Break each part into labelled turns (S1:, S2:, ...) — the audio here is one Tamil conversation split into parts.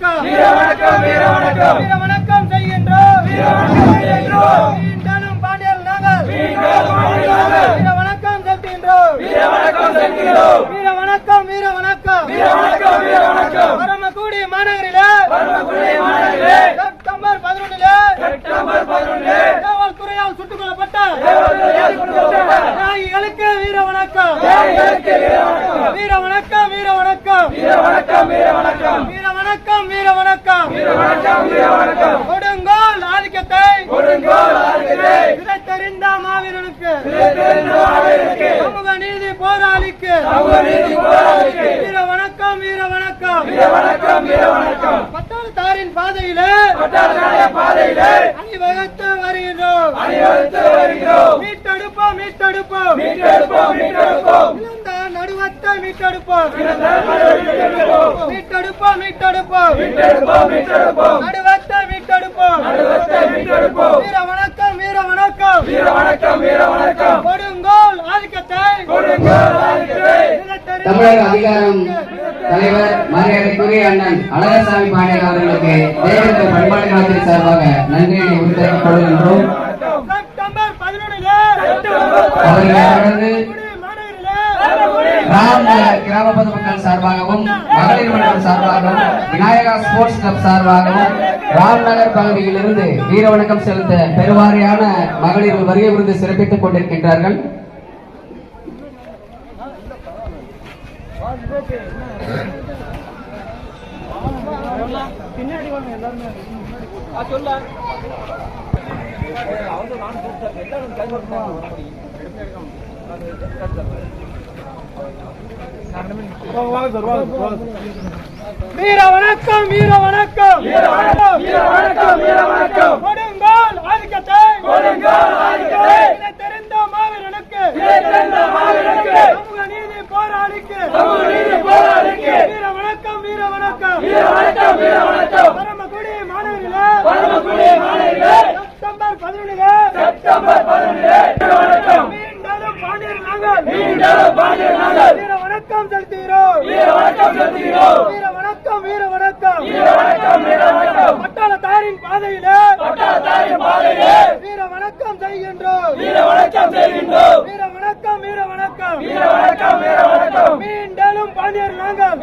S1: வணக்கம் வீர வணக்கம் வீர வணக்கம் வீர வணக்கம் செய்கின்றோம் வீர வணக்கம் செய்கின்றோம் மீண்டும் பாண்டியர் நாங்கள் வீர வணக்கம் செலுத்துகின்றோம் வீர வணக்கம் செலுத்துகின்றோம் வீர வணக்கம் வீர வணக்கம் வீர வணக்கம் வீர வணக்கம் பரமக்குடி மாநகரிலே செப்டம்பர் 11 காவல்துறையால் சுட்டுக் கொல்லப்பட்ட தியாகிகளுக்கு வீர வணக்கம் வீர வணக்கம் வீர வணக்கம் வீர வணக்கம் வீர வணக்கம் வீர வணக்கம் வீர வணக்கம் வீர வணக்கம் வீர வணக்கம் கொடுங்கோல் ஆதிக்கத்தை தெரிந்த மாவீரனுக்கு சமூக நீதி போராளிக்கு வீர வணக்கம் வீர வணக்கம் வீர வணக்கம் வீர வணக்கம் பட்டாளத்தாரின் பாதையிலே அணிவகுத்து வருகின்றோம் மீட்டெடுப்போம் மீட்டெடுப்போம் இழந்த நடுவத்தை மீட்டெடுப்போம் மீட்டெடுப்போம் மீட்டெடுப்போம் நடுவத்தை மீட்டெடுப்போம் வீர வணக்கம் வீர வணக்கம் வீர வணக்கம் வீர வணக்கம் கொடுங்கோல் ஆதிக்கத்தை
S2: தமிழக அதிகாரம் தலைவர் மரியாதைக்குரிய அண்ணன் அழகசாமி பாண்டியன் அவர்களுக்கு தேவேந்திர பண்பாட்டு கழகத்தின் சார்பாக நன்றியை உரித்தாக்கிக் கொள்கின்றோம்.
S1: செப்டம்பர் 11
S2: அவர்களை தொடர்ந்து ராம்நகர் கிராம பொதுமக்கள் சார்பாகவும் மகளிர் மன்றம் சார்பாகவும் விநாயகா ஸ்போர்ட்ஸ் கிளப் சார்பாகவும் ராம்நகர் பகுதியிலிருந்து வீர வணக்கம் செலுத்த பெருவாரியான மகளிர் வருகை புரிந்து சிறப்பித்துக் கொண்டிருக்கின்றார்கள்.
S1: வீர வணக்கம் வீர வணக்கம் வீர வணக்கம் வீர வணக்கம் வீர வணக்கம் கொடுங்கோல் ஆதிக்கத்தை தெரிந்த மாவீரனுக்கு சமூக நீதி போராளிக்கு வீர வணக்கம் வீர வணக்கம் வீர வணக்கம் வீர வணக்கம் பரமக்குடி மாநகரிலே செப்டம்பர் 11 வீர வணக்கம் மீண்டும் பாண்டியர் நாங்கள் வீர வணக்கம் செலுத்துகிறோம் வீர வணக்கம் செலுத்துகிறோம் வீர வணக்கம் வீர வணக்கம் வீர வணக்கம் வீர வணக்கம் பட்டாளத்தாரின் பாதையிலே வீர வணக்கம் செய்கின்றோம் வீர வணக்கம் செய்கின்றோம் வீர வணக்கம் வீர வணக்கம் வீர வணக்கம் வீர வணக்கம் மீண்டும் பாண்டியர் நாங்கள்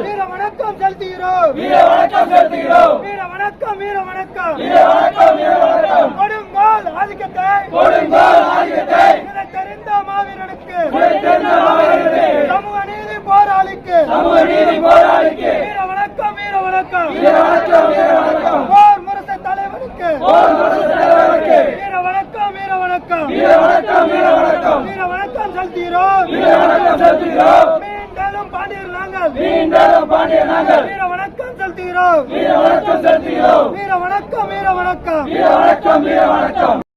S1: வீர வணக்கம் செலுத்துகிறோம் வீர வணக்கம் செலுத்துகிறோம் வீர வணக்கம் வீர வணக்கம் வீர வணக்கம் வீர வணக்கம் கொடுங்கோல் ஆதிக்கத்தை தெரிந்த மாவீரனுக்கு சமூக நீதி போராளிக்கு வீர வணக்கம் வீர வணக்கம் வீர வணக்கம் வீர வணக்கம் போர் முரசு தலைவனுக்கு வீர வணக்கம் வீர வணக்கம் வீர வணக்கம் வீர வணக்கம் வீர வணக்கம் செலுத்துகிறோம் மீண்டும் பாண்டியர் நாங்கள் வீர வணக்கம் செலுத்துகிறோம் வீர வணக்கம் வீர வணக்கம் வீர வணக்கம் வீர வணக்கம் வீர வணக்கம்